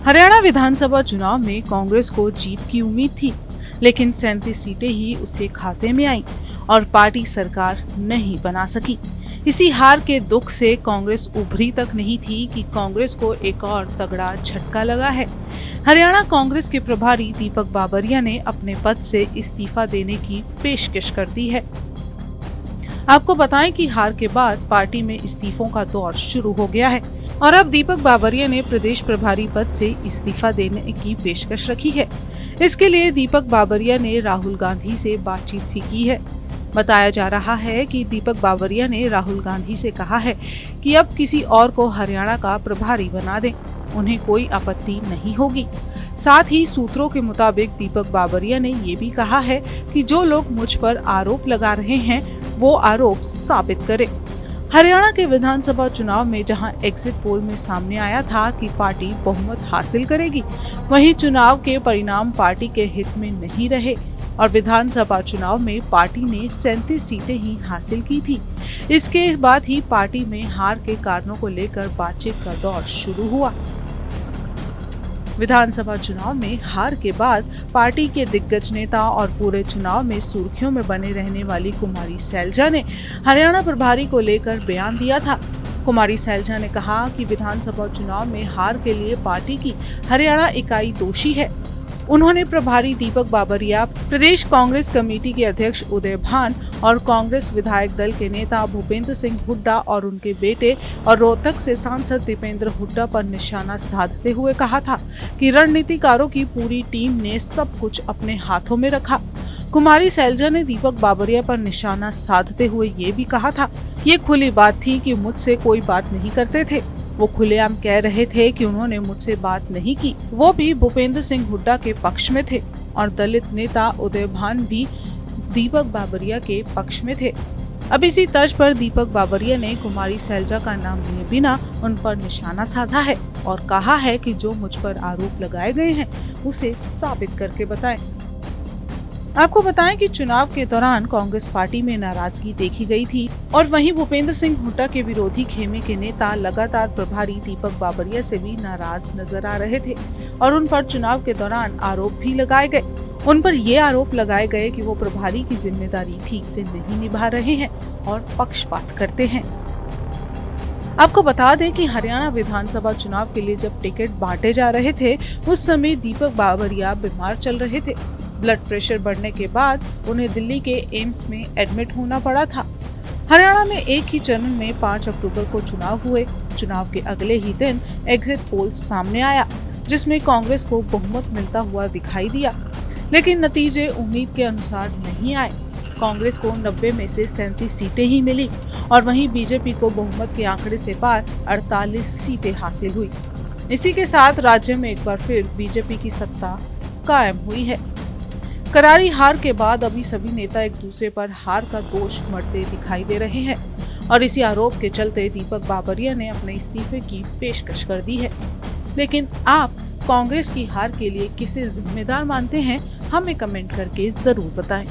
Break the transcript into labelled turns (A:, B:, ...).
A: हरियाणा विधानसभा चुनाव में कांग्रेस को जीत की उम्मीद थी, लेकिन 37 सीटें ही उसके खाते में आईं और पार्टी सरकार नहीं बना सकी। इसी हार के दुख से कांग्रेस उभरी तक नहीं थी कि कांग्रेस को एक और तगड़ा झटका लगा है। हरियाणा कांग्रेस के प्रभारी दीपक बाबरिया ने अपने पद से इस्तीफा देने की पेशकश कर दी है। आपको बताएं कि हार के बाद पार्टी में इस्तीफों का दौर शुरू हो गया है और अब दीपक बाबरिया ने प्रदेश प्रभारी पद से इस्तीफा देने की पेशकश रखी है। इसके लिए दीपक बाबरिया ने राहुल गांधी से बातचीत भी की है। बताया जा रहा है कि दीपक बाबरिया ने राहुल गांधी से कहा है कि अब किसी और को हरियाणा का प्रभारी बना दें, उन्हें कोई आपत्ति नहीं होगी। साथ ही सूत्रों के मुताबिक दीपक बाबरिया ने ये भी कहा है कि जो लोग मुझ पर आरोप लगा रहे हैं वो आरोप साबित करें। हरियाणा के विधानसभा चुनाव में जहां एग्जिट पोल में सामने आया था कि पार्टी बहुमत हासिल करेगी, वहीं चुनाव के परिणाम पार्टी के हित में नहीं रहे और विधानसभा चुनाव में पार्टी ने 37 सीटें ही हासिल की थी। इसके बाद ही पार्टी में हार के कारणों को लेकर बातचीत का दौर शुरू हुआ। विधानसभा चुनाव में हार के बाद पार्टी के दिग्गज नेता और पूरे चुनाव में सुर्खियों में बने रहने वाली कुमारी सैलजा ने हरियाणा प्रभारी को लेकर बयान दिया था। कुमारी सैलजा ने कहा कि विधानसभा चुनाव में हार के लिए पार्टी की हरियाणा इकाई दोषी है। उन्होंने प्रभारी दीपक बाबरिया, प्रदेश कांग्रेस कमेटी के अध्यक्ष उदय भान और कांग्रेस विधायक दल के नेता भूपेंद्र सिंह हुड्डा और उनके बेटे और रोहतक से सांसद दीपेंद्र हुड्डा पर निशाना साधते हुए कहा था कि रणनीतिकारों की पूरी टीम ने सब कुछ अपने हाथों में रखा। कुमारी सैलजा ने दीपक बाबरिया पर निशाना साधते हुए ये भी कहा था कि ये खुली बात थी कि मुझसे कोई बात नहीं करते थे। वो खुलेआम कह रहे थे कि उन्होंने मुझसे बात नहीं की, वो भी भूपेंद्र सिंह हुड्डा के पक्ष में थे और दलित नेता उदय भान भी दीपक बाबरिया के पक्ष में थे। अब इसी तर्ज पर दीपक बाबरिया ने कुमारी सैलजा का नाम लिए बिना उन पर निशाना साधा है और कहा है कि जो मुझ पर आरोप लगाए गए हैं उसे साबित करके बताएं। आपको बताएं कि चुनाव के दौरान कांग्रेस पार्टी में नाराजगी देखी गई थी और वहीं भूपेंद्र सिंह हुड्डा के विरोधी खेमे के नेता लगातार प्रभारी दीपक बाबरिया से भी नाराज नजर आ रहे थे और उन पर चुनाव के दौरान आरोप भी लगाए गए। उन पर ये आरोप लगाए गए कि वो प्रभारी की जिम्मेदारी ठीक से नहीं निभा रहे हैं और पक्षपात करते हैं। आपको बता दें कि हरियाणा विधानसभा चुनाव के लिए जब टिकट बांटे जा रहे थे उस समय दीपक बाबरिया बीमार चल रहे थे। ब्लड प्रेशर बढ़ने के बाद उन्हें दिल्ली के एम्स में एडमिट होना पड़ा था। हरियाणा में एक ही चरण में 5 अक्टूबर को चुनाव हुए। चुनाव के अगले ही दिन एग्जिट पोल सामने आया जिसमें कांग्रेस को बहुमत मिलता हुआ दिखाई दिया, लेकिन नतीजे उम्मीद के अनुसार नहीं आए। कांग्रेस को 90 में से 37 सीटें ही मिली और वहीं बीजेपी को बहुमत के आंकड़े से पार 48 सीटें हासिल हुई। इसी के साथ राज्य में एक बार फिर बीजेपी की सत्ता कायम हुई है। करारी हार के बाद अभी सभी नेता एक दूसरे पर हार का दोष मढ़ते दिखाई दे रहे हैं और इसी आरोप के चलते दीपक बाबरिया ने अपने इस्तीफे की पेशकश कर दी है। लेकिन आप कांग्रेस की हार के लिए किसे जिम्मेदार मानते हैं, हमें कमेंट करके जरूर बताएं।